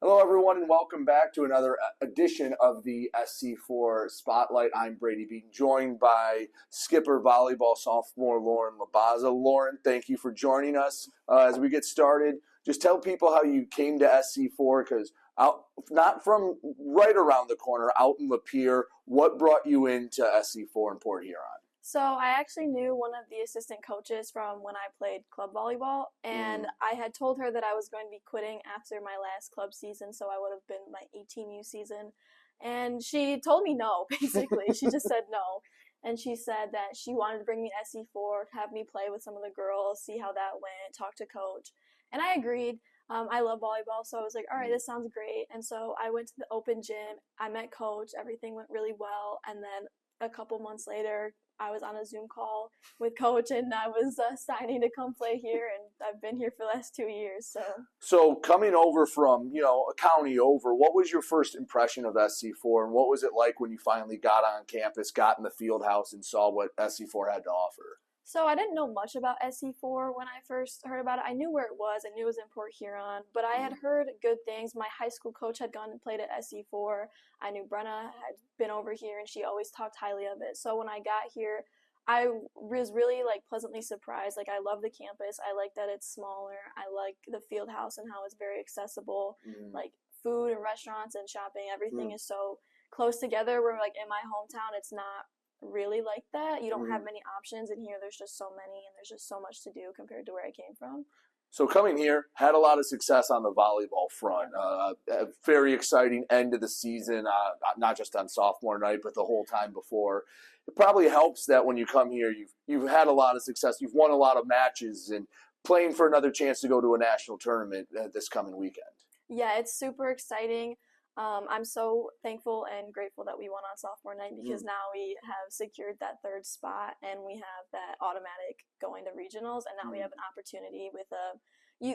Hello, everyone, and welcome back to another edition of the SC4 Spotlight. I'm Brady Beaton, joined by skipper volleyball sophomore Lauren LaBaza. Lauren, thank you for joining us. As we get started, just tell people how you came to SC4, because not from right around the corner, out in Lapeer, what brought you into SC4 in Port Huron? So I actually knew one of the assistant coaches from when I played club volleyball, and I had told her that I was going to be quitting after my last club season, so I would have been my 18U season. And she told me no, basically. She just said no. And she said that she wanted to bring me to SC4, have me play with some of the girls, see how that went, talk to coach. And I agreed. I love volleyball, so I was like, all right, this sounds great. And so I went to the open gym. I met coach. Everything went really well. And then a couple months later, I was on a Zoom call with coach, and I was signing to come play here, and I've been here for the last 2 years. So coming over from, a county over, what was your first impression of SC4, and what was it like when you finally got on campus, got in the field house, and saw what SC4 had to offer? So I didn't know much about SC4 when I first heard about it. I knew where it was. I knew it was in Port Huron, but I had heard good things. My high school coach had gone and played at SC4. I knew Brenna had been over here, and she always talked highly of it. So when I got here, I was really pleasantly surprised. I love the campus. I like that it's smaller. I like the field house and how it's very accessible. Food and restaurants and shopping, everything is so close together. Where in my hometown, it's not really like that. You don't have many options, and here there's just so many, and there's just so much to do compared to where I came from. So coming here, had a lot of success on the volleyball front. A very exciting end of the season, not just on sophomore night, but the whole time before. It probably helps that when you come here, you've had a lot of success. You've won a lot of matches and playing for another chance to go to a national tournament this coming weekend. Yeah, it's super exciting. I'm so thankful and grateful that we won on sophomore night, because now we have secured that third spot, and we have that automatic going to regionals, and now we have an opportunity with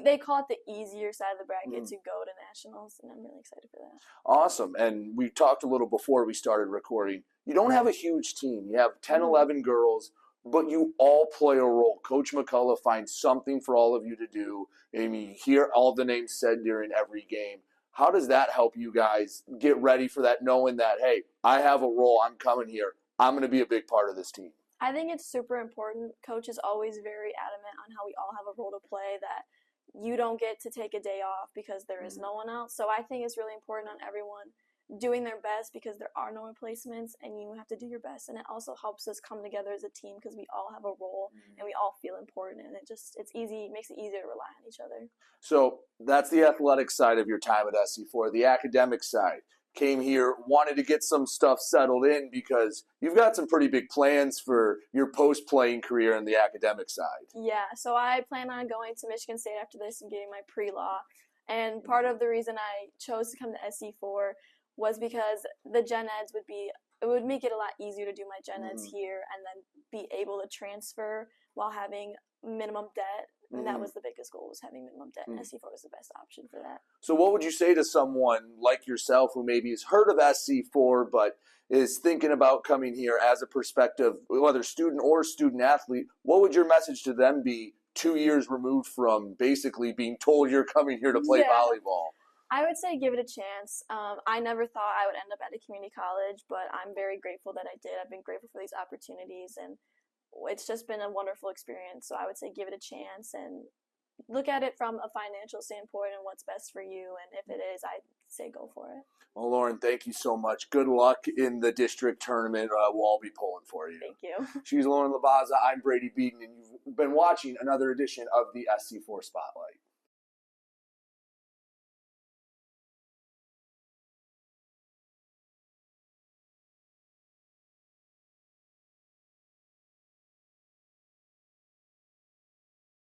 they call it the easier side of the bracket to go to nationals, and I'm really excited for that. Awesome. And we talked a little before we started recording. You don't have a huge team. You have 10, 11 girls, but you all play a role. Coach McCullough finds something for all of you to do, and you hear all the names said during every game. How does that help you guys get ready for that, knowing that, hey, I have a role, I'm coming here, I'm going to be a big part of this team? I think it's super important. Coach is always very adamant on how we all have a role to play, that you don't get to take a day off because there is no one else. So I think it's really important on everyone doing their best, because there are no replacements, and you have to do your best. And it also helps us come together as a team, because we all have a role and we all feel important, and it's easy, it makes it easier to rely on each other. So that's the athletic side of your time at SC4. The academic side, came here, wanted to get some stuff settled in, because you've got some pretty big plans for your post-playing career on the academic side. Yeah, so I plan on going to Michigan State after this and getting my pre-law. And part of the reason I chose to come to SC4 was because the gen eds would make it a lot easier to do my gen eds here, and then be able to transfer while having minimum debt. And that was the biggest goal, was having minimum debt, and SC4 was the best option for that. So what would you say to someone like yourself who maybe has heard of SC4 but is thinking about coming here as a perspective, whether student or student athlete? What would your message to them be 2 years removed from basically being told you're coming here to play volleyball? I would say give it a chance. I never thought I would end up at a community college, but I'm very grateful that I did. I've been grateful for these opportunities, and it's just been a wonderful experience. So I would say give it a chance and look at it from a financial standpoint and what's best for you. And if it is, I'd say go for it. Well, Lauren, thank you so much. Good luck in the district tournament. We'll all be pulling for you. Thank you. She's Lauren LaBaza. I'm Brady Beaton, and you've been watching another edition of the SC4 Spotlight.